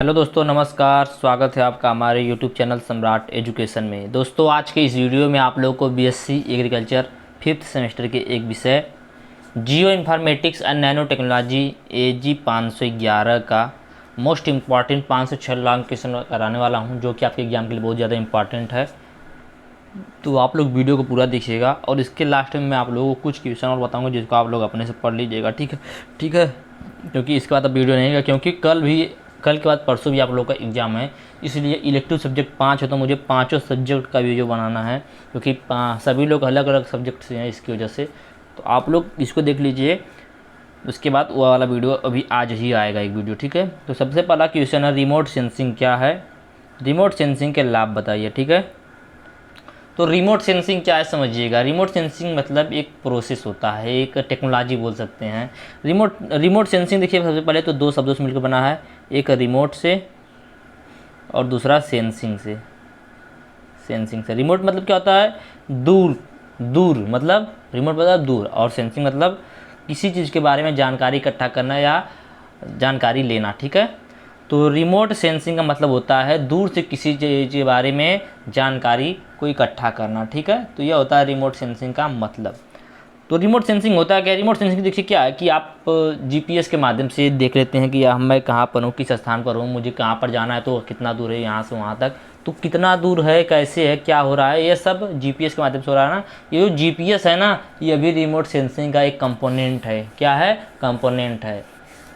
Hello दोस्तों, नमस्कार। स्वागत है आपका हमारे यूट्यूब चैनल सम्राट एजुकेशन में। दोस्तों, आज के इस वीडियो में आप लोगों को बीएससी एग्रीकल्चर 5th सेमेस्टर के एक विषय geo informatics and nano technology AG 511 का मोस्ट इम्पॉर्टेंट 5 से 6 लॉन्ग क्वेश्चन कराने वाला हूं, जो कि आपके एग्जाम के लिए बहुत ज़्यादा इंपॉर्टेंट है। तो आप लोग वीडियो को पूरा देखिएगा और इसके लास्ट में मैं आप लोगों को कुछ क्वेश्चन और बताऊँगा, जिसको आप लोग अपने से पढ़ लीजिएगा। ठीक है। क्योंकि इसके बाद अब वीडियो नहीं है, क्योंकि कल के बाद परसों भी आप लोगों का एग्ज़ाम है, इसलिए इलेक्टिव सब्जेक्ट 5 है, तो मुझे पाँचों सब्जेक्ट का वीडियो बनाना है, क्योंकि सभी लोग अलग अलग सब्जेक्ट से हैं, इसकी वजह से। तो आप लोग इसको देख लीजिए, उसके बाद वो वाला वीडियो अभी आज ही आएगा एक वीडियो। ठीक है। तो सबसे पहला क्वेश्चन है, रिमोट सेंसिंग क्या है? रिमोट सेंसिंग के लाभ बताइए। ठीक है। तो रिमोट सेंसिंग क्या है समझिएगा। रिमोट सेंसिंग मतलब एक प्रोसेस होता है, एक टेक्नोलॉजी बोल सकते हैं। रिमोट सेंसिंग देखिए, सबसे पहले तो दो शब्दों से मिलकर बना है, एक रिमोट से और दूसरा सेंसिंग से। रिमोट मतलब क्या होता है? दूर। मतलब रिमोट मतलब दूर, और सेंसिंग मतलब किसी चीज़ के बारे में जानकारी इकट्ठा करना या जानकारी लेना। ठीक है। तो रिमोट सेंसिंग का मतलब होता है दूर से किसी चीज़ के बारे में जानकारी को इकट्ठा करना। ठीक है। तो यह होता है रिमोट सेंसिंग का मतलब। तो रिमोट सेंसिंग होता है क्या? रिमोट सेंसिंग देखिए क्या है कि आप GPS के माध्यम से देख लेते हैं कि मैं कहाँ पर हूँ, किस स्थान पर हूँ, मुझे कहाँ पर जाना है, तो कितना दूर है यहाँ से वहाँ तक, तो कितना दूर है, कैसे है, क्या हो रहा है, ये सब GPS के माध्यम से हो रहा है ना। ये जो GPS है ना, ये भी रिमोट सेंसिंग का एक कंपोनेंट है। क्या है? कंपोनेंट है।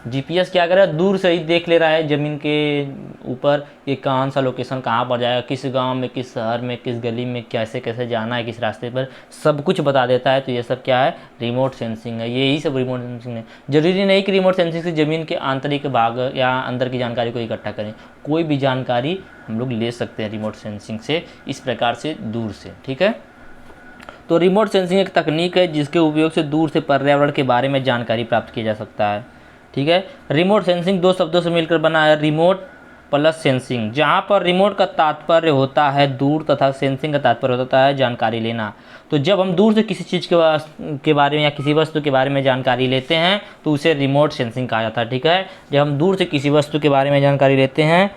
GPS क्या कर रहा है? दूर से ही देख ले रहा है ज़मीन के ऊपर कि कौन सा लोकेशन कहाँ पर जाएगा, किस गांव में, किस शहर में, किस गली में कैसे कैसे जाना है, किस रास्ते पर, सब कुछ बता देता है। तो ये सब क्या है? रिमोट सेंसिंग है। यही सब रिमोट सेंसिंग है। जरूरी नहीं कि रिमोट सेंसिंग से ज़मीन के आंतरिक भाग या अंदर की जानकारी को इकट्ठा करें, कोई भी जानकारी हम लोग ले सकते हैं रिमोट सेंसिंग से, इस प्रकार से दूर से। ठीक है। तो रिमोट सेंसिंग एक तकनीक है जिसके उपयोग से दूर से पर्यावरण के बारे में जानकारी प्राप्त किया जा सकता है। ठीक है। रिमोट सेंसिंग दो शब्दों से मिलकर बना है, रिमोट प्लस सेंसिंग, जहाँ पर रिमोट का तात्पर्य होता है दूर तथा सेंसिंग का तात्पर्य होता है जानकारी लेना। तो जब हम दूर से किसी चीज़ के बारे में या किसी वस्तु के बारे में जानकारी लेते हैं तो उसे रिमोट सेंसिंग कहा जाता है। ठीक है। जब हम दूर से किसी वस्तु के बारे में जानकारी लेते हैं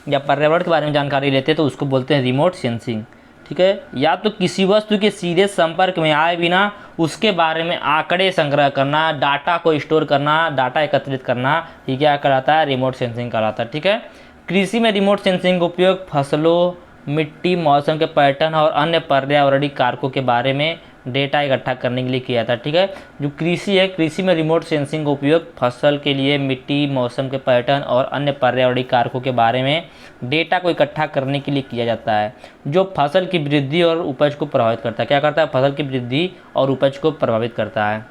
या पर्यावरण के बारे में जानकारी लेते हैं तो उसको बोलते हैं रिमोट सेंसिंग। ठीक है। या तो किसी वस्तु के सीधे संपर्क में आए बिना उसके बारे में आंकड़े संग्रह करना, डाटा को स्टोर करना, डाटा एकत्रित करना, ये क्या कहलाता है? रिमोट सेंसिंग कहलाता है। ठीक है। कृषि में रिमोट सेंसिंग का उपयोग फसलों, मिट्टी, मौसम के पैटर्न और अन्य पर्यावरणीय कारकों के बारे में डेटा इकट्ठा करने के लिए किया जाता है। ठीक है। जो कृषि है, कृषि में रिमोट सेंसिंग का उपयोग फसल के लिए मिट्टी, मौसम के पैटर्न और अन्य पर्यावरणीय कारकों के बारे में डेटा को इकट्ठा करने के लिए किया जाता है, जो फसल की वृद्धि और उपज को प्रभावित करता है। क्या करता है? फसल की वृद्धि और उपज को प्रभावित करता है।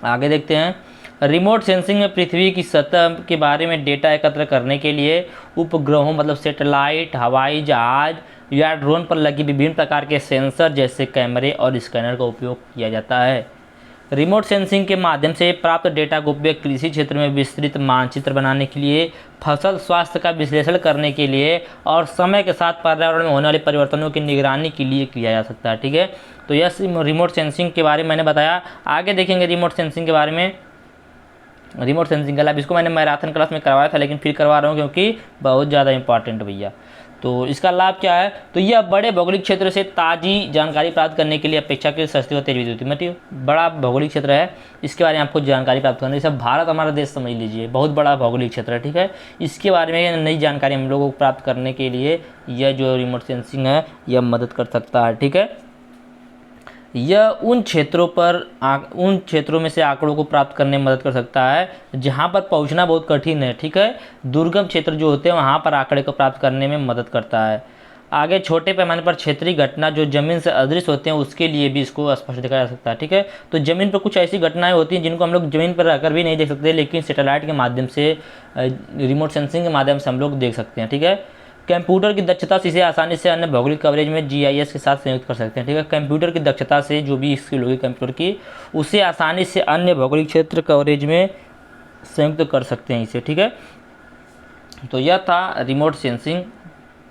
आगे देखते हैं। रिमोट सेंसिंग में पृथ्वी की सतह के बारे में डेटा एकत्र करने के लिए उपग्रहों मतलब सैटेलाइट, हवाई जहाज या ड्रोन पर लगी विभिन्न प्रकार के सेंसर जैसे कैमरे और स्कैनर का उपयोग किया जाता है। रिमोट सेंसिंग के माध्यम से प्राप्त डेटा का उपयोग कृषि क्षेत्र में विस्तृत मानचित्र बनाने के लिए, फसल स्वास्थ्य का विश्लेषण करने के लिए और समय के साथ पर्यावरण में होने वाले परिवर्तनों की निगरानी के लिए किया जा सकता है। ठीक है। तो यह रिमोट सेंसिंग के बारे में मैंने बताया। आगे देखेंगे रिमोट सेंसिंग के बारे में। रिमोट सेंसिंग का लैब, इसको मैंने मैराथन क्लास में करवाया था, लेकिन फिर करवा रहा हूँ क्योंकि बहुत ज़्यादा इंपॉर्टेंट भैया। तो इसका लाभ क्या है? तो यह बड़े भौगोलिक क्षेत्र से ताज़ी जानकारी प्राप्त करने के लिए अपेक्षाकृत सस्ती और तेज विधि होती है। मतलब बड़ा भौगोलिक क्षेत्र है, इसके बारे में आपको जानकारी प्राप्त करनी है। जैसे भारत हमारा देश समझ लीजिए, बहुत बड़ा भौगोलिक क्षेत्र है। ठीक है। इसके बारे में नई जानकारी हम लोगों को प्राप्त करने के लिए यह जो रिमोट सेंसिंग है यह मदद कर सकता है। ठीक है। यह उन क्षेत्रों में से आंकड़ों को प्राप्त करने में मदद कर सकता है जहां पर पहुंचना बहुत कठिन है। ठीक है। दुर्गम क्षेत्र जो होते हैं वहां पर आंकड़े को प्राप्त करने में मदद करता है। आगे छोटे पैमाने पर क्षेत्रीय घटना जो जमीन से अदृश्य होते हैं उसके लिए भी इसको स्पष्ट देखा जा सकता है। ठीक है। तो जमीन पर कुछ ऐसी घटनाएं होती हैं जिनको हम लोग जमीन पर रहकर भी नहीं देख सकते, लेकिन सैटेलाइट के माध्यम से, रिमोट सेंसिंग के माध्यम से हम लोग देख सकते हैं। ठीक है। कंप्यूटर की दक्षता से इसे आसानी से अन्य भौगोलिक कवरेज में GIS के साथ संयुक्त कर सकते हैं। ठीक है। कंप्यूटर की दक्षता से, जो भी स्किल होगी कंप्यूटर की, उसे आसानी से अन्य भौगोलिक क्षेत्र कवरेज में संयुक्त कर सकते हैं इसे। ठीक है। तो यह था रिमोट सेंसिंग।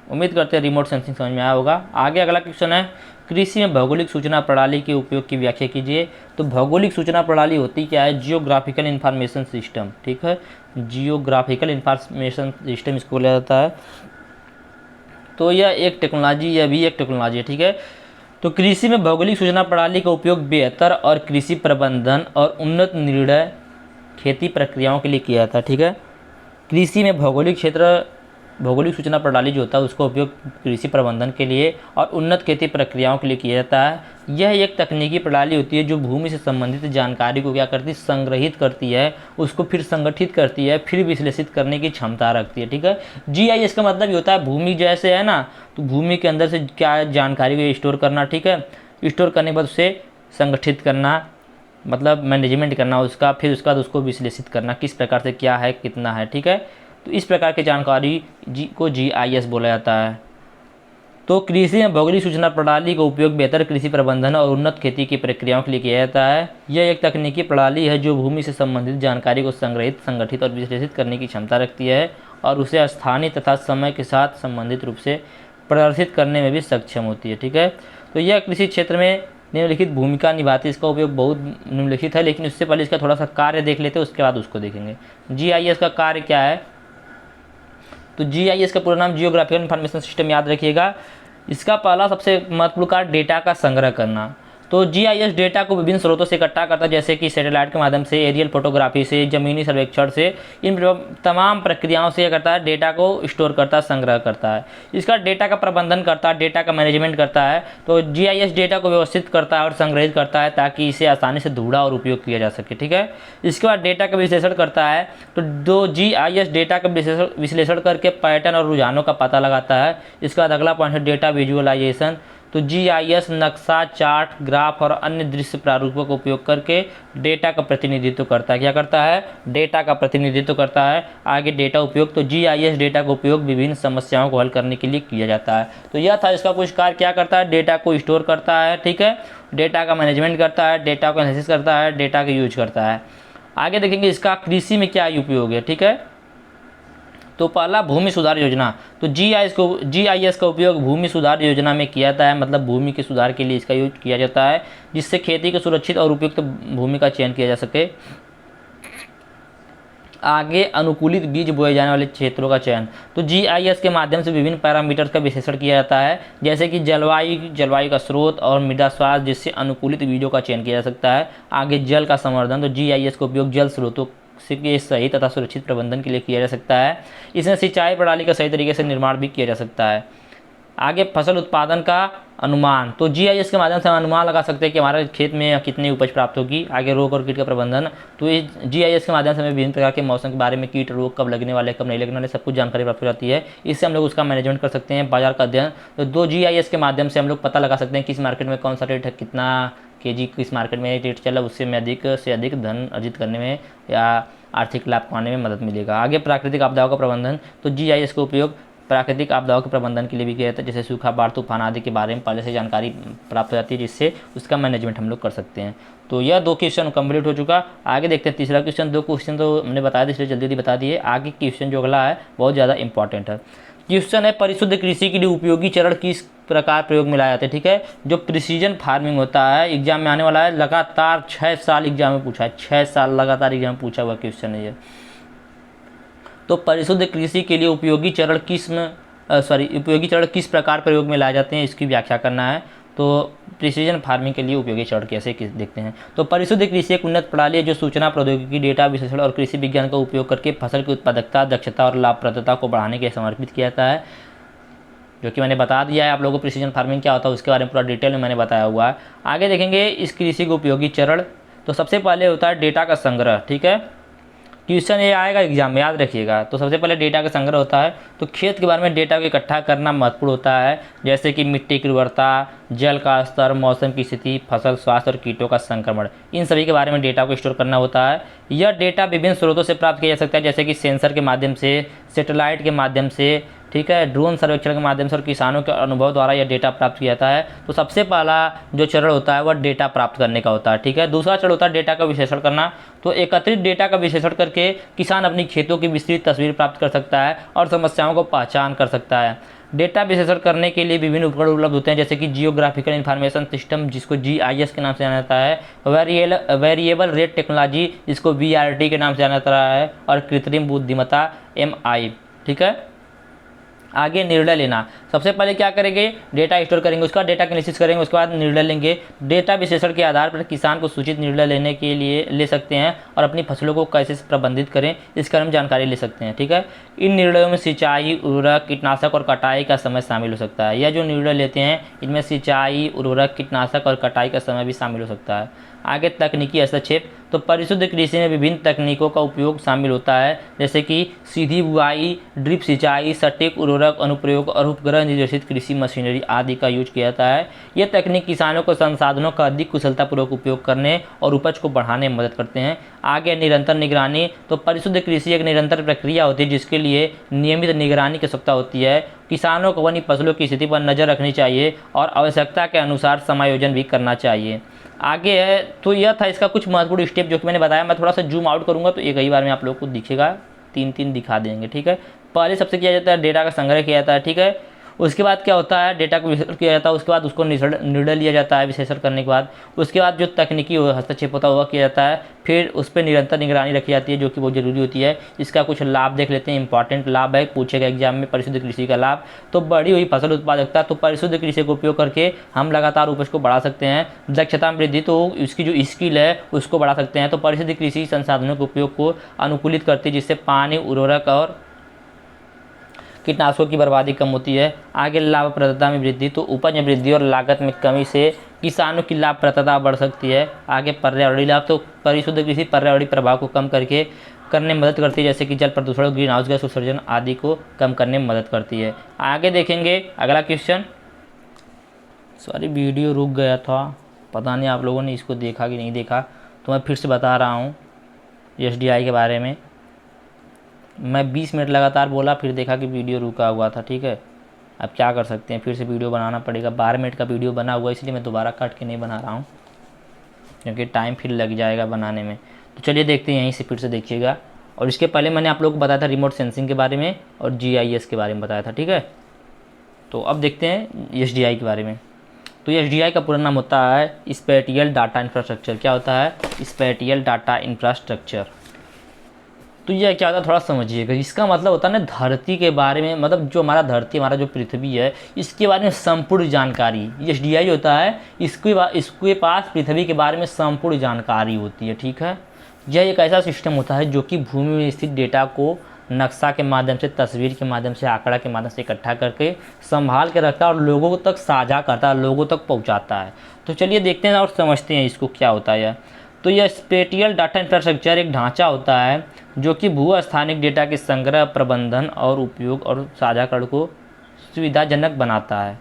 उम्मीद करते हैं रिमोट सेंसिंग समझ में आया होगा। आगे अगला क्वेश्चन है, कृषि में भौगोलिक सूचना प्रणाली के उपयोग की व्याख्या कीजिए। तो भौगोलिक सूचना प्रणाली होती क्या है? जियोग्राफिकल इंफॉर्मेशन सिस्टम, ठीक है, जियोग्राफिकल इंफॉर्मेशन सिस्टम इसको बोला जाता है। तो यह एक टेक्नोलॉजी, यह भी एक टेक्नोलॉजी है, ठीक है। तो कृषि में भौगोलिक सूचना प्रणाली का उपयोग बेहतर और कृषि प्रबंधन और उन्नत निर्णय खेती प्रक्रियाओं के लिए किया जाता है, ठीक है। कृषि में भौगोलिक सूचना प्रणाली जो होता है उसका उपयोग कृषि प्रबंधन के लिए और उन्नत खेती प्रक्रियाओं के लिए किया जाता है। यह एक तकनीकी प्रणाली होती है जो भूमि से संबंधित जानकारी को क्या करती है? संग्रहित करती है, उसको फिर संगठित करती है, फिर विश्लेषित करने की क्षमता रखती है, ठीक है। जीआईएस का मतलब ये होता है भूमि जैसे है ना, तो भूमि के अंदर से क्या जानकारी को स्टोर करना, ठीक है। स्टोर करने के बाद उसे संगठित करना, मतलब मैनेजमेंट करना उसका, फिर उसके बाद उसको विश्लेषित करना, किस प्रकार से क्या है, कितना है, ठीक है। तो इस प्रकार की जानकारी को जीआईएस बोला जाता है। तो कृषि में भौगोलिक सूचना प्रणाली का उपयोग बेहतर कृषि प्रबंधन और उन्नत खेती की प्रक्रियाओं के लिए किया जाता है। यह एक तकनीकी प्रणाली है जो भूमि से संबंधित जानकारी को संग्रहित, संगठित और विश्लेषित करने की क्षमता रखती है और उसे स्थानीय तथा समय के साथ संबंधित रूप से प्रदर्शित करने में भी सक्षम होती है, ठीक है। तो यह कृषि क्षेत्र में निम्नलिखित भूमिका निभाती है। इसका उपयोग बहुत निम्नलिखित है, लेकिन उससे पहले इसका थोड़ा सा कार्य देख लेते हैं, उसके बाद उसको देखेंगे। जीआईएस का कार्य क्या है? तो जीआईएस का पूरा नाम जियोग्राफिकल इंफॉर्मेशन सिस्टम, याद रखिएगा। इसका पहला सबसे महत्वपूर्ण कार्य डेटा का संग्रह करना। तो जीआईएस डेटा को विभिन्न स्रोतों से इकट्ठा करता है, जैसे कि सैटेलाइट के माध्यम से, एरियल फोटोग्राफी से, जमीनी सर्वेक्षण से, इन तमाम प्रक्रियाओं से करता है, डेटा को स्टोर करता है, संग्रह करता है। इसका डेटा का प्रबंधन करता है, डेटा का मैनेजमेंट करता है। तो जीआईएस डेटा को व्यवस्थित करता है और संग्रहित करता है ताकि इसे आसानी से ढूंढा और उपयोग किया जा सके, ठीक है। इसके बाद डेटा का विश्लेषण करता है। तो दो जीआईएस डेटा का विश्लेषण करके पैटर्न और रुझानों का पता लगाता है। इसके बाद अगला पॉइंट है डेटा विजुअलाइजेशन। तो जीआईएस नक्शा, चार्ट, ग्राफ और अन्य दृश्य प्रारूपों का उपयोग करके डेटा का प्रतिनिधित्व करता है। क्या करता है? डेटा का प्रतिनिधित्व करता है। आगे डेटा उपयोग, तो जीआईएस डेटा का उपयोग विभिन्न समस्याओं को हल करने के लिए किया जाता है। तो यह था इसका कुछ कार्य। क्या करता है? डेटा को स्टोर करता है, ठीक है, डेटा का मैनेजमेंट करता है, डेटा को एनालिसिस करता है, डेटा का यूज करता है। आगे देखेंगे इसका कृषि में क्या उपयोग है, ठीक है। तो पहला भूमि सुधार योजना। तो जीआईएस का उपयोग भूमि सुधार योजना में किया जाता है, मतलब भूमि के सुधार के लिए इसका यूज किया जाता है, जिससे खेती के सुरक्षित और उपयुक्त भूमि का चयन किया जा सके। आगे अनुकूलित बीज बोए जाने वाले क्षेत्रों का चयन। तो जीआईएस के माध्यम से विभिन्न पैरामीटर्स का विश्लेषण किया जाता है, जैसे कि जलवायु का स्रोत और मृदा स्वास्थ्य, जिससे अनुकूलित बीजों का चयन किया जा सकता है। आगे जल का संवर्धन। तो जीआईएस का उपयोग जल स्रोतों के सही तथा सुरक्षित प्रबंधन के लिए किया जा सकता है। इसमें सिंचाई प्रणाली का सही तरीके से निर्माण भी किया जा सकता है। आगे फसल उत्पादन का अनुमान। तो जीआईएस के माध्यम से हम अनुमान लगा सकते हैं कि हमारे खेत में कितनी उपज प्राप्त होगी। आगे रोग और कीट का प्रबंधन। तो इस जीआईएस के माध्यम से हमें विभिन्न प्रकार के मौसम के बारे में, कीट रोग कब लगने वाले, कब नहीं लगने वाले, सब कुछ जानकारी प्राप्त हो जाती है। इससे हम लोग उसका मैनेजमेंट कर सकते हैं। बाजार का अध्ययन। तो दो जीआईएस के माध्यम से हम लोग पता लगा सकते हैं किस मार्केट में कौन सा रेट है, कितना केजी किस मार्केट में रेट चला, उससे में अधिक से अधिक धन अर्जित करने में या आर्थिक लाभ पाने में मदद मिलेगा। आगे प्राकृतिक आपदाओं का प्रबंधन। तो जीआईएस का उपयोग प्राकृतिक आपदाओं के प्रबंधन के लिए भी किया जाता है, जैसे सूखा, बाढ़, तूफान आदि के बारे में पहले से जानकारी प्राप्त हो जाती है, जिससे उसका मैनेजमेंट हम लोग कर सकते हैं। तो यह 2 क्वेश्चन कंप्लीट हो चुका। आगे देखते हैं तीसरा क्वेश्चन। 2 क्वेश्चन तो हमने बता दिए, इसलिए जल्दी बता दिए। आगे क्वेश्चन जो अगला है बहुत ज़्यादा इंपॉर्टेंट है। क्वेश्चन है परिशुद्ध कृषि के लिए उपयोगी चरण किस प्रकार प्रयोग में लाए जाते हैं, ठीक है। जो प्रिसीजन फार्मिंग होता है, एग्जाम में आने वाला है, लगातार 6 साल एग्जाम में पूछा है, 6 साल लगातार एग्जाम में पूछा हुआ क्वेश्चन है ये। तो परिशुद्ध कृषि के लिए उपयोगी चरण किस प्रकार प्रयोग में लाए जाते हैं, इसकी व्याख्या करना है। तो प्रिसीजन फार्मिंग के लिए उपयोगी चरण कैसे देखते हैं। तो परिशुद्ध कृषि एक उन्नत प्रणाली है जो सूचना प्रौद्योगिकी, डेटा विश्लेषण और कृषि विज्ञान का उपयोग करके फसल की उत्पादकता, दक्षता और लाभप्रदता को बढ़ाने के लिए समर्पित किया जाता है, जो कि मैंने बता दिया है आप लोगों को। प्रिसीजन फार्मिंग क्या होता है उसके बारे में पूरा डिटेल में मैंने बताया हुआ है। आगे देखेंगे इस कृषि के उपयोगी चरण। तो सबसे पहले होता है डेटा का संग्रह, ठीक है। क्वेश्चन ये आएगा एग्जाम में, याद रखिएगा। तो सबसे पहले डेटा का संग्रह होता है। तो खेत के बारे में डेटा को इकट्ठा करना महत्वपूर्ण होता है, जैसे कि मिट्टी की उर्वरता, जल का स्तर, मौसम की स्थिति, फसल स्वास्थ्य और कीटों का संक्रमण, इन सभी के बारे में डेटा को स्टोर करना होता है। यह डेटा विभिन्न स्रोतों से प्राप्त किया जा सकता है, जैसे कि सेंसर के माध्यम से, सैटेलाइट के माध्यम से, ठीक है, ड्रोन सर्वेक्षण के माध्यम से और किसानों के अनुभव द्वारा यह डेटा प्राप्त किया जाता है। तो सबसे पहला जो चरण होता है वह डेटा प्राप्त करने का होता है, ठीक है। दूसरा चरण होता है डेटा का विश्लेषण करना। तो एकत्रित डेटा का विश्लेषण करके किसान अपनी खेतों की विस्तृत तस्वीर प्राप्त कर सकता है और समस्याओं को पहचान कर सकता है। डेटा विश्लेषण करने के लिए विभिन्न उपकरण उपलब्ध होते हैं, जैसे कि जियोग्राफिकल इंफॉर्मेशन सिस्टम जिसको GIS के नाम से जाना जाता है, वेरिएबल रेट टेक्नोलॉजी जिसको VRT के नाम से जाना जाता है, और कृत्रिम बुद्धिमत्ता MI। ठीक है, आगे निर्णय लेना। सबसे पहले क्या करेंगे, डेटा स्टोर करेंगे, उसका डेटा एनालिसिस करेंगे, उसके बाद निर्णय लेंगे। डेटा विश्लेषण के आधार पर किसान को सूचित निर्णय लेने के लिए ले सकते हैं और अपनी फसलों को कैसे प्रबंधित करें इसके बारे में जानकारी ले सकते हैं। ठीक है, इन निर्णयों में सिंचाई, उर्वरक, कीटनाशक और कटाई का समय शामिल हो सकता है। यह जो निर्णय लेते हैं इनमें सिंचाई, उर्वरक, कीटनाशक और कटाई का समय भी शामिल हो सकता है। आगे तकनीकी हस्तक्षेप, तो परिशुद्ध कृषि में विभिन्न तकनीकों का उपयोग शामिल होता है, जैसे कि सीधी बुआई, ड्रिप सिंचाई, सटीक उर्वरक अनुप्रयोग और उपग्रह निर्देशित कृषि मशीनरी आदि का यूज किया जाता है। ये तकनीक किसानों को संसाधनों का अधिक कुशलतापूर्वक उपयोग करने और उपज को बढ़ाने में मदद करते हैं। आगे निरंतर निगरानी, तो परिशुद्ध कृषि एक निरंतर प्रक्रिया होती है जिसके लिए नियमित निगरानी की आवश्यकता होती है। किसानों को अपनी फसलों की स्थिति पर नज़र रखनी चाहिए और आवश्यकता के अनुसार समायोजन भी करना चाहिए। आगे है, तो यह था इसका कुछ महत्वपूर्ण स्टेप जो कि मैंने बताया। मैं थोड़ा सा जूम आउट करूंगा तो एक ही बार में आप लोग को दिखेगा, तीन दिखा देंगे। ठीक है, पहले सबसे किया जाता है डेटा का संग्रह किया जाता है। ठीक है, उसके बाद क्या होता है, डेटा को विश्लेषण किया जाता है, उसके बाद उसको निर्णय लिया जाता है विश्लेषण करने के बाद। उसके बाद जो तकनीकी हस्तक्षेप होता है वह किया जाता है, फिर उस पर निरंतर निगरानी रखी जाती है जो कि बहुत ज़रूरी होती है। इसका कुछ लाभ देख लेते हैं, इंपॉर्टेंट लाभ है, पूछेगा एग्जाम में परिशुद्ध कृषि का लाभ। तो बढ़ी हुई फसल उत्पादकता, तो परिशुद्ध कृषि का उपयोग करके हम लगातार उपज को बढ़ा सकते हैं। दक्षता में वृद्धि, तो इसकी जो स्किल है उसको बढ़ा सकते हैं। तो परिशुद्ध कृषि संसाधनों के उपयोग को अनुकूलित करती है जिससे पानी, उर्वरक और कीटनाशकों की बर्बादी कम होती है। आगे लाभप्रदता में वृद्धि, तो उपज में वृद्धि और लागत में कमी से किसानों की लाभप्रदता बढ़ सकती है। आगे पर्यावरणीय लाभ, तो परिशुद्ध कृषि पर्यावरणीय प्रभाव को कम करने में मदद करती है, जैसे कि जल प्रदूषण, ग्रीन हाउस गैस उत्सर्जन आदि को कम करने में मदद करती है। आगे देखेंगे अगला क्वेश्चन। सॉरी वीडियो रुक गया था, पता नहीं आप लोगों ने इसको देखा कि नहीं देखा, तो मैं फिर से बता रहा हूँ SDI के बारे में। मैं 20 मिनट लगातार बोला, फिर देखा कि वीडियो रुका हुआ था। ठीक है, अब क्या कर सकते हैं, फिर से वीडियो बनाना पड़ेगा। 12 मिनट का वीडियो बना हुआ, इसलिए मैं दोबारा काट के नहीं बना रहा हूँ क्योंकि टाइम फिर लग जाएगा बनाने में। तो चलिए देखते हैं, यहीं से फिर से देखिएगा। और इसके पहले मैंने आप लोगों को बताया था रिमोट सेंसिंग के बारे में और GIS के बारे में बताया था। ठीक है, तो अब देखते हैं SDI के बारे में। तो SDI का पूरा नाम होता है स्पेटियल डाटा इंफ्रास्ट्रक्चर। क्या होता है, स्पेटियल डाटा इंफ्रास्ट्रक्चर। तो यह क्या होता है थोड़ा समझिएगा। इसका मतलब होता है ना धरती के बारे में, मतलब जो हमारा धरती, हमारा जो पृथ्वी है, इसके बारे में संपूर्ण जानकारी SDI होता है। इसके पास पृथ्वी के बारे में संपूर्ण जानकारी होती है। ठीक है, यह एक ऐसा सिस्टम होता है जो कि भूमि में स्थित डेटा को नक्शा के माध्यम से, तस्वीर के माध्यम से, आंकड़ा के माध्यम से इकट्ठा करके संभाल के रखता है और लोगों तक साझा करता है, लोगों तक पहुंचाता है। तो चलिए देखते हैं और समझते हैं इसको क्या होता है। तो यह स्पेटियल डाटा इंफ्रास्ट्रक्चर एक ढांचा होता है जो कि भू-स्थानिक डेटा के संग्रह, प्रबंधन और उपयोग और साझाकरण को सुविधाजनक बनाता है।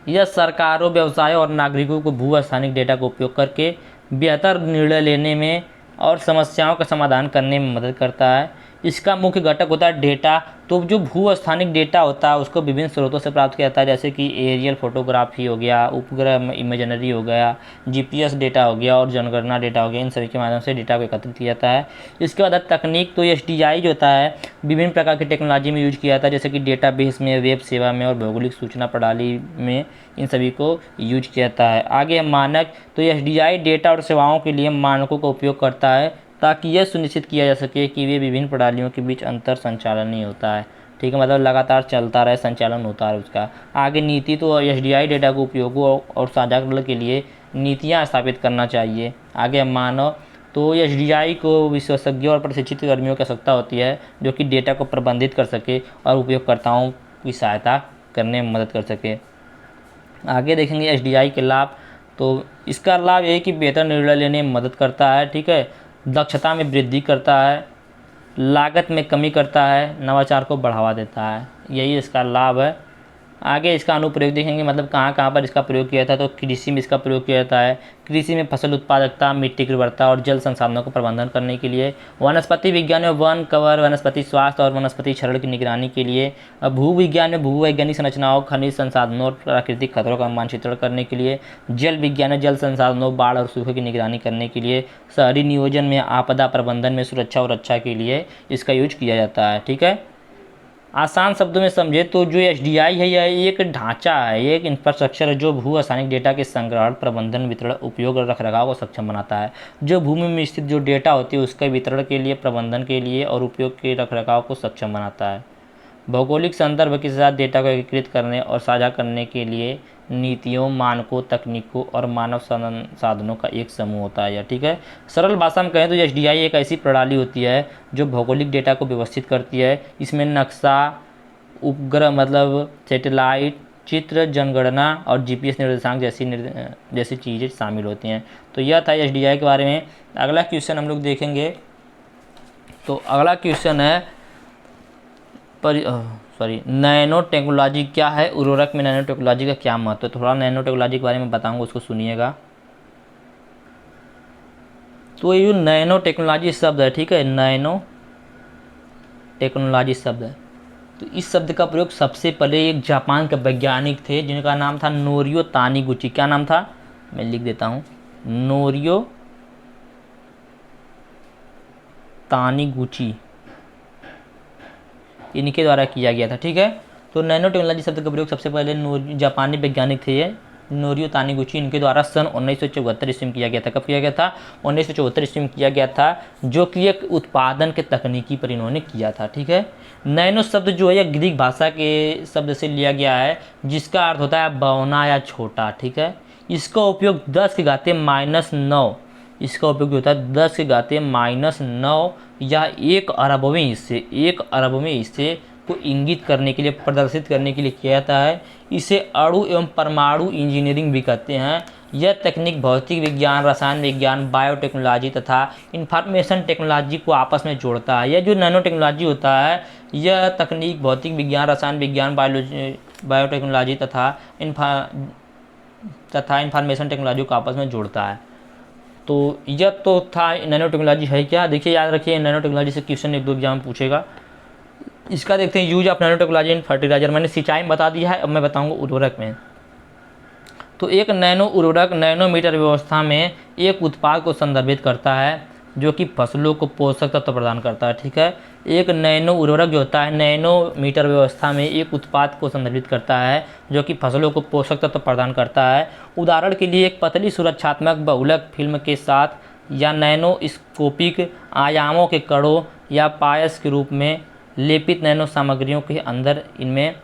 यह सरकारों, व्यवसायों और नागरिकों को भू-स्थानिक डेटा का उपयोग करके बेहतर निर्णय लेने में और समस्याओं का समाधान करने में मदद करता है। इसका मुख्य घटक होता है डेटा। तो जो भू-स्थानिक डेटा होता है उसको विभिन्न स्रोतों से प्राप्त किया जाता है, जैसे कि एरियल फोटोग्राफी हो गया, उपग्रह इमेजनरी हो गया, GPS डेटा हो गया और जनगणना डेटा हो गया। इन सभी के माध्यम से डेटा को एकत्रित किया जाता है। इसके बाद तकनीक, तो SDI जो होता है विभिन्न प्रकार की टेक्नोलॉजी में यूज किया जाता है, जैसे कि डेटाबेस में, वेब सेवा में और भौगोलिक सूचना प्रणाली में, इन सभी को यूज किया जाता है। आगे मानक, तो SDI डेटा और सेवाओं के लिए मानकों का उपयोग करता है ताकि यह सुनिश्चित किया जा सके कि वे विभिन्न प्रणालियों के बीच अंतर संचालन नहीं होता है। ठीक है, मतलब लगातार चलता रहे, संचालन होता है उसका। आगे नीति, तो SDI डेटा को उपयोगों और साझाकरण के लिए नीतियाँ स्थापित करना चाहिए। आगे मानव, तो SDI को विशेषज्ञों और प्रशिक्षित कर्मियों की आवश्यकता होती है जो कि डेटा को प्रबंधित कर सके और उपयोगकर्ताओं की सहायता करने में मदद कर सके। आगे देखेंगे SDI के लाभ। तो इसका लाभ यही कि बेहतर निर्णय लेने में मदद करता है। ठीक है, दक्षता में वृद्धि करता है, लागत में कमी करता है, नवाचार को बढ़ावा देता है, यही इसका लाभ है। आगे इसका अनुप्रयोग देखेंगे, मतलब कहाँ कहाँ पर इसका प्रयोग किया जाता है। तो कृषि में इसका प्रयोग किया जाता है। कृषि में फसल उत्पादकता, मिट्टी की उर्वरता और जल संसाधनों को प्रबंधन करने के लिए। वनस्पति विज्ञान में वन कवर, वनस्पति स्वास्थ्य और वनस्पति क्षरण की निगरानी के लिए। भू विज्ञान में भूवैज्ञानिक संरचनाओं, खनिज संसाधनों और प्राकृतिक खतरों का मानचित्रण करने के लिए। जल विज्ञान में जल संसाधनों, बाढ़ और सूखे की निगरानी करने के लिए। शहरी नियोजन में आपदा प्रबंधन में सुरक्षा और रक्षा के लिए इसका यूज किया जाता है। ठीक है, आसान शब्दों में समझे तो जो एसडीआई है यह एक ढांचा है, ये एक इंफ्रास्ट्रक्चर है जो भू रासायनिक डेटा के संग्रहण, प्रबंधन, वितरण, उपयोग और रखरखाव को सक्षम बनाता है। जो भूमि में स्थित जो डेटा होती है उसके वितरण के लिए, प्रबंधन के लिए और उपयोग के रखरखाव को सक्षम बनाता है। भौगोलिक संदर्भ के साथ डेटा को एकीकृत करने और साझा करने के लिए नीतियों, मानकों, तकनीकों और मानव संसाधनों का एक समूह होता है। ठीक है, सरल भाषा में कहें तो एसडीआई एक ऐसी प्रणाली होती है जो भौगोलिक डेटा को व्यवस्थित करती है। इसमें नक्शा, उपग्रह मतलब सैटेलाइट चित्र, जनगणना और जीपीएस निर्देशांक जैसी चीज़ें शामिल होती हैं। तो यह था एसडीआई के बारे में। अगला क्वेश्चन हम लोग देखेंगे। तो अगला क्वेश्चन है नैनो टेक्नोलॉजी क्या है, उर्वरक में नैनो टेक्नोलॉजी का क्या महत्व है। थोड़ा नैनो टेक्नोलॉजी के बारे में बताऊंगा, उसको सुनिएगा। तो ये नैनो टेक्नोलॉजी शब्द है, ठीक है, नैनो टेक्नोलॉजी शब्द है। तो इस शब्द का प्रयोग सबसे पहले एक जापान के वैज्ञानिक थे जिनका नाम था नोरियो तानीगुची। क्या नाम था, मैं लिख देता हूँ, नोरियो तानीगुची, इनके द्वारा किया गया था। ठीक है, तो नैनो टेक्नोलॉजी शब्द का प्रयोग सबसे पहले जापानी वैज्ञानिक थे ये नोरियो तानीगुची, इनके द्वारा सन 1974 ईस्वी में किया गया था। कब किया गया था, 1974 ईस्वी में किया गया था, जो कि एक उत्पादन के तकनीकी पर इन्होंने किया था। ठीक है, नैनो शब्द जो है ग्रीक भाषा के शब्द से लिया गया है जिसका अर्थ होता है बौना या छोटा। ठीक है, इसका उपयोग 10⁻⁹ इसका उपयोग होता है 10⁻⁹ या 1 अरबवें हिस्से को इंगित करने के लिए, प्रदर्शित करने के लिए किया जाता है। इसे अणु एवं परमाणु इंजीनियरिंग भी कहते हैं। यह तकनीक भौतिक विज्ञान, रसायन विज्ञान, बायोटेक्नोलॉजी तथा इंफॉर्मेशन टेक्नोलॉजी को आपस में जोड़ता है। यह जो नैनो टेक्नोलॉजी होता है यह तकनीक भौतिक विज्ञान, रसायन विज्ञान, बायोटेक्नोलॉजी तथा इंफॉर्मेशन टेक्नोलॉजी को आपस में जोड़ता है। तो यह तो था नैनो टेक्नोलॉजी है क्या। देखिए, याद रखिए, नैनो टेक्नोलॉजी से क्वेश्चन 1-2 एग्जाम में पूछेगा। इसका देखते हैं, use of nano technology in fertiliser. मैंने सिंचाई में बता दिया है, अब मैं बताऊंगा उर्वरक में। तो एक नैनो उर्वरक नैनोमीटर व्यवस्था में एक उत्पाद को संदर्भित करता है जो कि फसलों को पोषक तत्व प्रदान करता है। ठीक है, एक नैनो उर्वरक जो होता है नैनोमीटर व्यवस्था में एक उत्पाद को संदर्भित करता है जो कि फसलों को पोषक तत्व प्रदान करता है। उदाहरण के लिए एक पतली सुरक्षात्मक बहुलक फिल्म के साथ या नैनोस्कोपिक आयामों के कणों या पायस के रूप में लेपित नैनो सामग्रियों के अंदर इनमें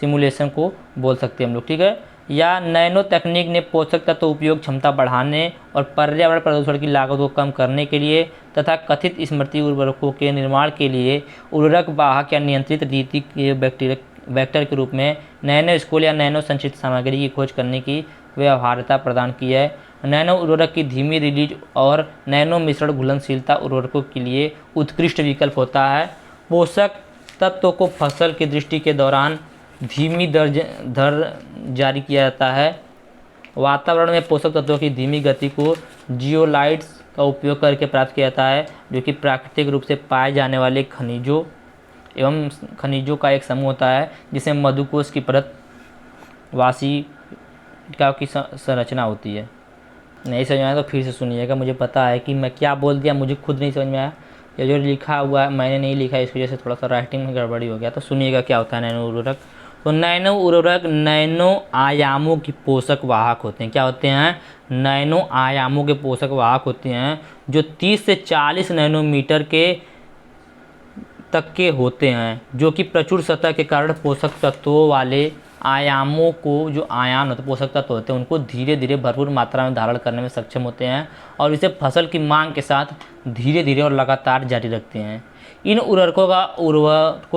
सिमुलेशन को बोल सकते हैं हम लोग। ठीक है, या नैनो तकनीक ने पोषक तत्व उपयोग क्षमता बढ़ाने और पर्यावरण प्रदूषण की लागत को कम करने के लिए तथा कथित स्मृति उर्वरकों के निर्माण के लिए उर्वरक वाहक या नियंत्रित रीति के वेक्टर के रूप में नैनो स्कूल या नैनो संचित सामग्री की खोज करने की व्यवहार्यता प्रदान की है। नैनो उर्वरक की धीमी रिलीज और नैनो मिश्रण घुलनशीलता उर्वरकों के लिए उत्कृष्ट विकल्प होता है। पोषक तत्वों को फसल की दृष्टि के दौरान धीमी दर जारी किया जाता है। वातावरण में पोषक तत्वों की धीमी गति को जियोलाइट्स का उपयोग करके प्राप्त किया जाता है जो कि प्राकृतिक रूप से पाए जाने वाले खनिजों का एक समूह होता है जिसमें मधुकोश की परत वासिका की संरचना होती है। नहीं समझ में आया तो फिर से सुनिएगा, मुझे पता है कि मैं क्या बोल दिया, मुझे खुद नहीं समझ में आया। ये जो लिखा हुआ है मैंने नहीं लिखा, इस वजह से थोड़ा सा राइटिंग में गड़बड़ी हो गया। तो सुनिएगा क्या होता है नैनो उर्वरक। तो नैनो उर्वरक नैनो आयामों की पोषक वाहक होते हैं। क्या होते हैं, नैनो आयामों के पोषक वाहक होते हैं जो 30 से 40 नैनोमीटर के तक के होते हैं, जो कि प्रचुर सतह के कारण पोषक तत्वों वाले आयामों को, जो आयान होते पोषक तत्व होते हैं, उनको धीरे धीरे भरपूर मात्रा में धारण करने में सक्षम होते हैं और इसे फसल की मांग के साथ धीरे धीरे और लगातार जारी रखते हैं। इन उर्वरकों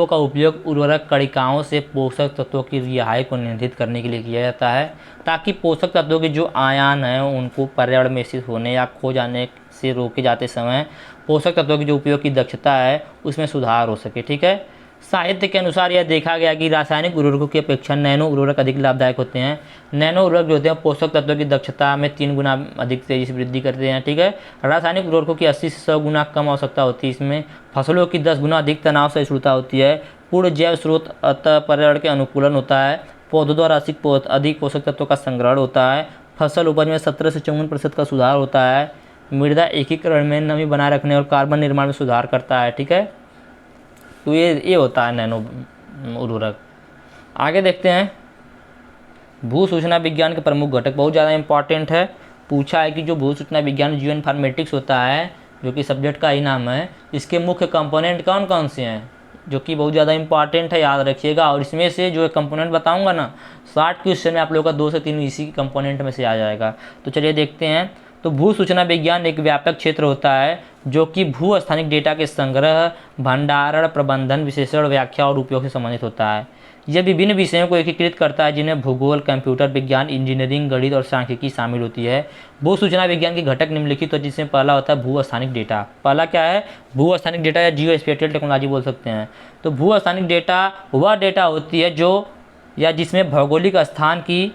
का उपयोग उर्वरक कणिकाओं से पोषक तत्वों की रिहाई को नियंत्रित करने के लिए किया जाता है ताकि पोषक तत्वों के जो आयन हैं उनको पर्यावरण में स्थित होने या खो जाने से रोके जाते समय पोषक तत्वों की जो उपयोग की दक्षता है उसमें सुधार हो सके। ठीक है, साहित्य के अनुसार यह देखा गया कि रासायनिक उर्वरकों की अपेक्षा नैनो उर्वरक अधिक लाभदायक होते हैं। नैनो उर्वरक जो होते हैं पोषक तत्वों की दक्षता में 3 गुना अधिक तेजी से वृद्धि करते हैं। ठीक है, रासायनिक उर्वरकों की 80 से 100 गुना कम आवश्यकता होती है। इसमें फसलों की 10 गुना अधिक तनाव सहिष्णुता होती है। पूर्ण जैव स्रोत अतः पर्यावरण के अनुकूलन होता है। पौधों द्वारा अधिक पोषक तत्वों का संग्रहण होता है। फसल उपज में 17 से 54% का सुधार होता है। मृदा एकीकरण में नमी बनाए रखने और कार्बन निर्माण में सुधार करता है। ठीक है, तो ये होता है उर्वरक। आगे देखते हैं, भू सूचना विज्ञान के प्रमुख घटक बहुत ज़्यादा इंपॉर्टेंट है। पूछा है कि जो भू सूचना विज्ञान जियो इन्फॉर्मेटिक्स होता है, जो कि सब्जेक्ट का ही नाम है, इसके मुख्य कंपोनेंट कौन कौन से हैं, जो कि बहुत ज़्यादा इंपॉर्टेंट है, याद रखिएगा। और इसमें से जो कंपोनेंट बताऊंगा ना, 60 क्वेश्चन में आप लोगों का 2 से 3 इसी कंपोनेंट में से आ जाएगा। तो चलिए देखते हैं। तो भू सूचना विज्ञान एक व्यापक क्षेत्र होता है जो कि भू स्थानिक डेटा के संग्रह, भंडारण, प्रबंधन, विश्लेषण, व्याख्या और उपयोग से संबंधित होता है। यह विभिन्न विषयों को एकीकृत करता है जिनमें भूगोल, कंप्यूटर विज्ञान, इंजीनियरिंग, गणित और सांख्यिकी शामिल होती है। भू सूचना विज्ञान के घटक निम्नलिखित, तो जिसमें पहला होता है भू स्थानिक डेटा। पहला क्या है? भू स्थानिक डेटा या जियो स्पेटियल टेक्नोलॉजी बोल सकते हैं। तो भू स्थानिक डेटा वह डेटा होती है जो या जिसमें भौगोलिक स्थान की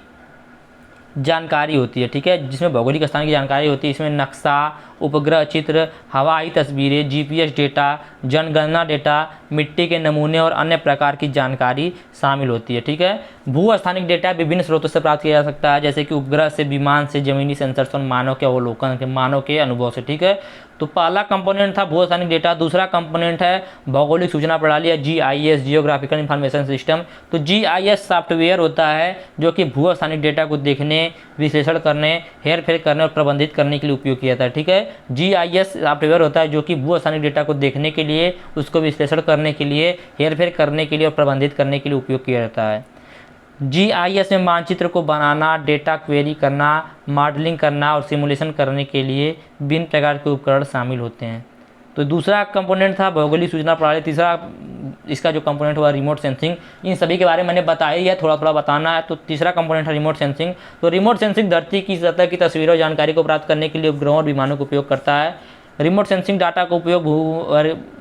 जानकारी होती है, ठीक है, जिसमें भौगोलिक स्थान की जानकारी होती है। इसमें नक्शा, उपग्रह चित्र, हवाई तस्वीरें, जीपीएस डेटा, जनगणना डेटा, मिट्टी के नमूने और अन्य प्रकार की जानकारी शामिल होती है, ठीक है। भू स्थानिक डेटा विभिन्न स्रोतों से प्राप्त किया जा सकता है, जैसे कि उपग्रह से, विमान से, जमीनी सेंसर से और मानव के अवलोकन के, मानव के अनुभव से, ठीक है। तो पहला कंपोनेंट था भू स्थानिक डेटा। दूसरा कंपोनेंट है भौगोलिक सूचना प्रणाली या जीआईएस, जियोग्राफिकल इंफॉर्मेशन सिस्टम। तो जीआईएस सॉफ्टवेयर होता है जो कि भू स्थानिक डेटा को देखने, विश्लेषण करने, हेरफेर करने और प्रबंधित करने के लिए उपयोग किया जाता है, ठीक है। जीआईएस सॉफ्टवेयर होता है जो कि भू स्थानिक डेटा को देखने के लिए, उसको विश्लेषण करने के लिए, हेरफेर करने के लिए और प्रबंधित करने के लिए उपयोग किया जाता है। जीआईएस में मानचित्र को बनाना, डेटा क्वेरी करना, मॉडलिंग करना और सिमुलेशन करने के लिए विभिन्न प्रकार के उपकरण शामिल होते हैं। तो दूसरा कंपोनेंट था भौगोलिक सूचना प्रणाली। तीसरा इसका जो कंपोनेंट हुआ रिमोट सेंसिंग। इन सभी के बारे में मैंने बताया ही है, थोड़ा थोड़ा बताना है। तो तीसरा कंपोनेंट है रिमोट सेंसिंग। तो रिमोट सेंसिंग धरती की सतह की तस्वीरों और जानकारी को प्राप्त करने के लिए उपग्रहों और विमानों का उपयोग करता है। रिमोट सेंसिंग डाटा का उपयोग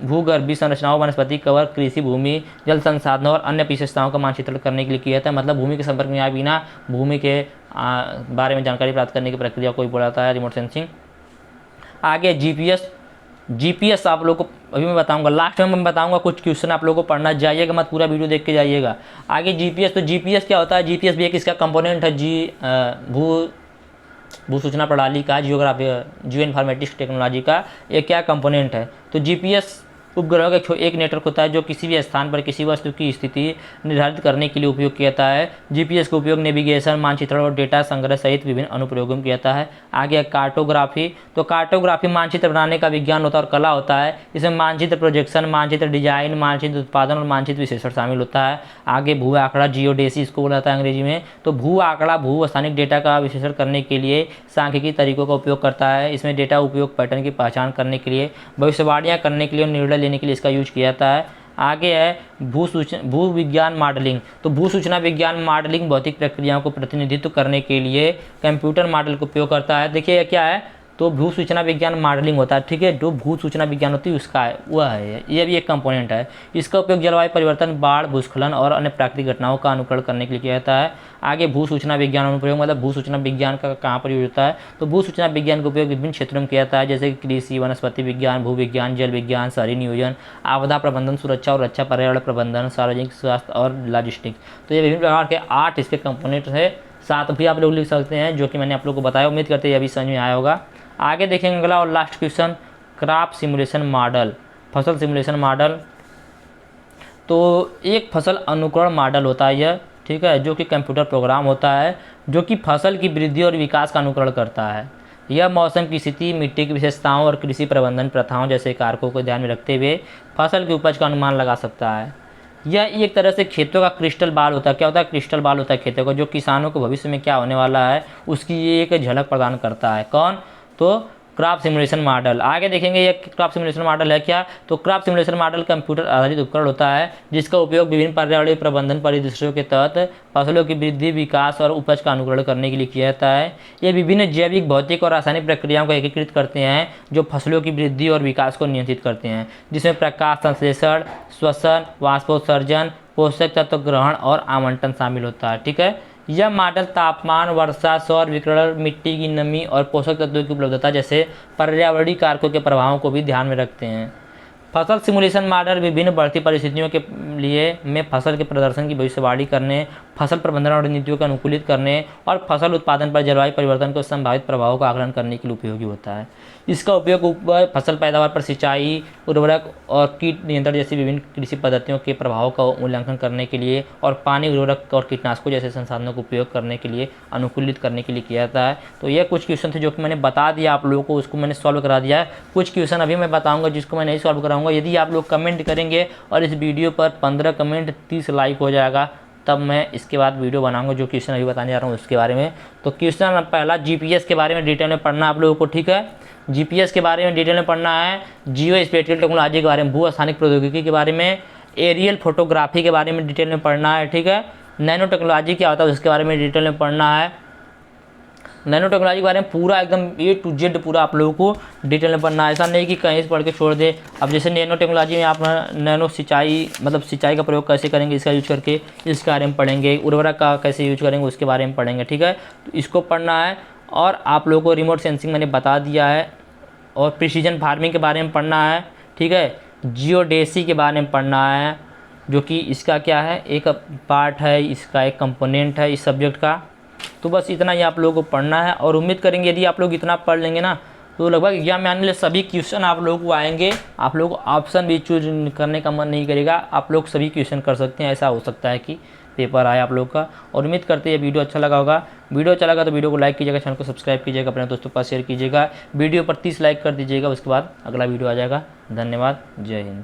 भूगर्भीय संरचनाओं, वनस्पति कवर, कृषि भूमि, जल संसाधनों और अन्य विशेषताओं का मानचित्रण करने के लिए किया जाता है। मतलब भूमि के संपर्क में आए बिना भूमि के बारे में जानकारी प्राप्त करने की प्रक्रिया को बोला जाता है रिमोट सेंसिंग। आगे जीपीएस आप लोगों को अभी मैं बताऊंगा, लास्ट में मैं बताऊंगा कुछ क्वेश्चन आप लोगों को पढ़ना जाइएगा, मत पूरा वीडियो देख के जाइएगा। आगे जीपीएस, तो जीपीएस क्या होता है? जीपीएस भी एक इसका कंपोनेंट है भू सूचना प्रणाली का, जियो इन्फॉर्मेटिक्स टेक्नोलॉजी का एक क्या कंपोनेंट है। तो जीपीएस उपग्रहों का एक नेटवर्क होता है जो किसी भी स्थान पर किसी वस्तु की स्थिति निर्धारित करने के लिए उपयोग किया जाता है। जीपीएस का उपयोग नेविगेशन, मानचित्रण और डेटा संग्रह सहित विभिन्न अनुप्रयोगों में किया जाता है। आगे कार्टोग्राफी। तो कार्टोग्राफी मानचित्र बनाने का विज्ञान होता है और कला होता है। इसमें मानचित्र प्रोजेक्शन, मानचित्र डिजाइन, मानचित्र उत्पादन और मानचित्र विश्लेषण शामिल होता है। आगे भू आंकड़ा, जियोडेसी इसको बोला जाता है अंग्रेजी में। तो भू आंकड़ा भू स्थानिक डेटा का विश्लेषण करने के लिए सांख्यिकी तरीकों का उपयोग करता है। इसमें डेटा उपयोग पैटर्न की पहचान करने के लिए, भविष्यवाणियाँ करने के लिए और निर्णय लेने के लिए इसका यूज किया जाता है। आगे है भू विज्ञान मॉडलिंग। तो भू सूचना विज्ञान मॉडलिंग भौतिक प्रक्रियाओं को प्रतिनिधित्व करने के लिए कंप्यूटर मॉडल का उपयोग करता है। देखिए क्या है, तो भू सूचना विज्ञान मॉडलिंग होता है, ठीक है। जो भू सूचना विज्ञान होती है उसका है वह है, ये भी एक कंपोनेंट है। इसका उपयोग जलवायु परिवर्तन, बाढ़, भूस्खलन और अन्य प्राकृतिक घटनाओं का अनुकरण करने के लिए किया जाता है। आगे भू सूचना विज्ञान अनुप्रयोग, मतलब भू सूचना विज्ञान का कहाँ पर यूज होता है? तो भू सूचना विज्ञान का उपयोग विभिन्न क्षेत्रों में किया जाता है, जैसे कृषि, वनस्पति विज्ञान, भू विज्ञान, जल विज्ञान, शहरी नियोजन, आपदा प्रबंधन, सुरक्षा और रक्षा, पर्यावरण प्रबंधन, सार्वजनिक स्वास्थ्य और लॉजिस्टिक्स। तो ये विभिन्न प्रकार के 8 इसके कंपोनेंट है। 7 भी आप लोग लिख सकते हैं, जो कि मैंने आप लोग को बताया। उम्मीद करते हैं ये भी समझ में आया होगा। आगे देखेंगे अगला और last question, crop simulation model, फसल सिमुलेशन मॉडल। तो एक फसल अनुकरण मॉडल होता है यह, ठीक है, जो कि कंप्यूटर प्रोग्राम होता है जो कि फसल की वृद्धि और विकास का अनुकरण करता है। यह मौसम की स्थिति, मिट्टी की विशेषताओं और कृषि प्रबंधन प्रथाओं जैसे कारकों को ध्यान में रखते हुए फसल की उपज का अनुमान लगा सकता है। यह एक तरह से खेतों का क्रिस्टल बॉल होता है। क्या होता है? क्रिस्टल बॉल होता है खेतों का, जो किसानों को भविष्य में क्या होने वाला है उसकी ये एक झलक प्रदान करता है। कौन? तो क्रॉप सिमुलेशन मॉडल। आगे देखेंगे ये क्रॉप सिमुलेशन मॉडल है क्या? तो क्रॉप सिमुलेशन मॉडल कंप्यूटर आधारित उपकरण होता है जिसका उपयोग विभिन्न पर्यावरणीय प्रबंधन परिदृश्यों के तहत फसलों की वृद्धि, विकास और उपज का अनुकरण करने के लिए किया जाता है। ये विभिन्न जैविक, भौतिक और रासायनिक प्रक्रियाओं को एकीकृत करते हैं जो फसलों की वृद्धि और विकास को नियंत्रित करते हैं, जिसमें प्रकाश संश्लेषण, श्वसन, वाष्पोत्सर्जन, पोषक तत्व ग्रहण और आवंटन शामिल होता है, ठीक है। यह मॉडल तापमान, वर्षा, सौर विकिरण, मिट्टी की नमी और पोषक तत्वों की उपलब्धता जैसे पर्यावरणीय कारकों के प्रभावों को भी ध्यान में रखते हैं। फसल सिमुलेशन मॉडल विभिन्न बढ़ती परिस्थितियों के लिए में फसल के प्रदर्शन की भविष्यवाणी करने, फसल प्रबंधन रणनीतियों को अनुकूलित करने और फसल उत्पादन पर जलवायु परिवर्तन के संभावित प्रभावों का आकलन करने के लिए उपयोगी होता है। इसका उपयोग फसल पैदावार पर सिंचाई, उर्वरक और कीट नियंत्रण जैसी विभिन्न कृषि पद्धतियों के प्रभावों का मूल्यांकन करने के लिए और पानी, उर्वरक और कीटनाशकों जैसे संसाधनों का उपयोग करने के लिए, अनुकूलित करने के लिए किया जाता है। तो ये कुछ क्वेश्चन थे जो कि मैंने बता दिया आप लोगों को, उसको मैंने सॉल्व करा दिया है। कुछ क्वेश्चन अभी मैं बताऊंगा जिसको मैं नहीं सॉल्व कराऊंगा। यदि आप लोग कमेंट करेंगे और इस वीडियो पर 15 कमेंट 30 लाइक हो जाएगा, तब मैं इसके बाद वीडियो बनाऊंगा जो क्वेश्चन अभी बताने जा रहा हूँ उसके बारे में। तो क्वेश्चन पहला जीपीएस के बारे में डिटेल में पढ़ना आप लोगों को, ठीक है। जीपीएस के बारे में डिटेल में पढ़ना है, जियो स्पेटियल टेक्नोलॉजी के बारे में, भू स्थानिक प्रौद्योगिकी के बारे में, एरियल फोटोग्राफी के बारे में डिटेल में पढ़ना है, ठीक है। नैनो टेक्नोलॉजी क्या होता है उसके बारे में डिटेल में पढ़ना है। नैनो टेक्नोलॉजी के बारे में पूरा एकदम A to Z पूरा आप लोगों को डिटेल में पढ़ना है। ऐसा नहीं कि कहीं से पढ़ के छोड़ दे। अब जैसे नैनो टेक्नोलॉजी में आप नैनो सिंचाई मतलब सिंचाई का प्रयोग कैसे करेंगे इसका यूज करके, इसके बारे में पढ़ेंगे। उर्वरक का कैसे यूज करेंगे उसके बारे में पढ़ेंगे, ठीक है। तो इसको पढ़ना है। और आप लोगों को रिमोट सेंसिंग मैंने बता दिया है और प्रिसीजन फार्मिंग के बारे में पढ़ना है, ठीक है। जियोडेसी के बारे में पढ़ना है जो कि इसका क्या है, एक पार्ट है, इसका एक कंपोनेंट है इस सब्जेक्ट का। तो बस इतना ही आप लोगों को पढ़ना है और उम्मीद करेंगे यदि आप लोग इतना पढ़ लेंगे ना तो लगभग एग्जाम में आने वाले सभी क्वेश्चन आप लोगों को आएंगे। आप लोग को ऑप्शन भी चूज करने का मन नहीं करेगा, आप लोग सभी क्वेश्चन कर सकते हैं। ऐसा हो सकता है कि पेपर आए आप लोग का। और उम्मीद करते हैं वीडियो अच्छा लगा होगा। वीडियो अच्छा लगा तो वीडियो को लाइक कीजिएगा, चैनल को सब्सक्राइब कीजिएगा, अपने दोस्तों के पास शेयर कीजिएगा। वीडियो पर 30 लाइक कर दीजिएगा, उसके बाद अगला वीडियो आ जाएगा। धन्यवाद, जय हिंद।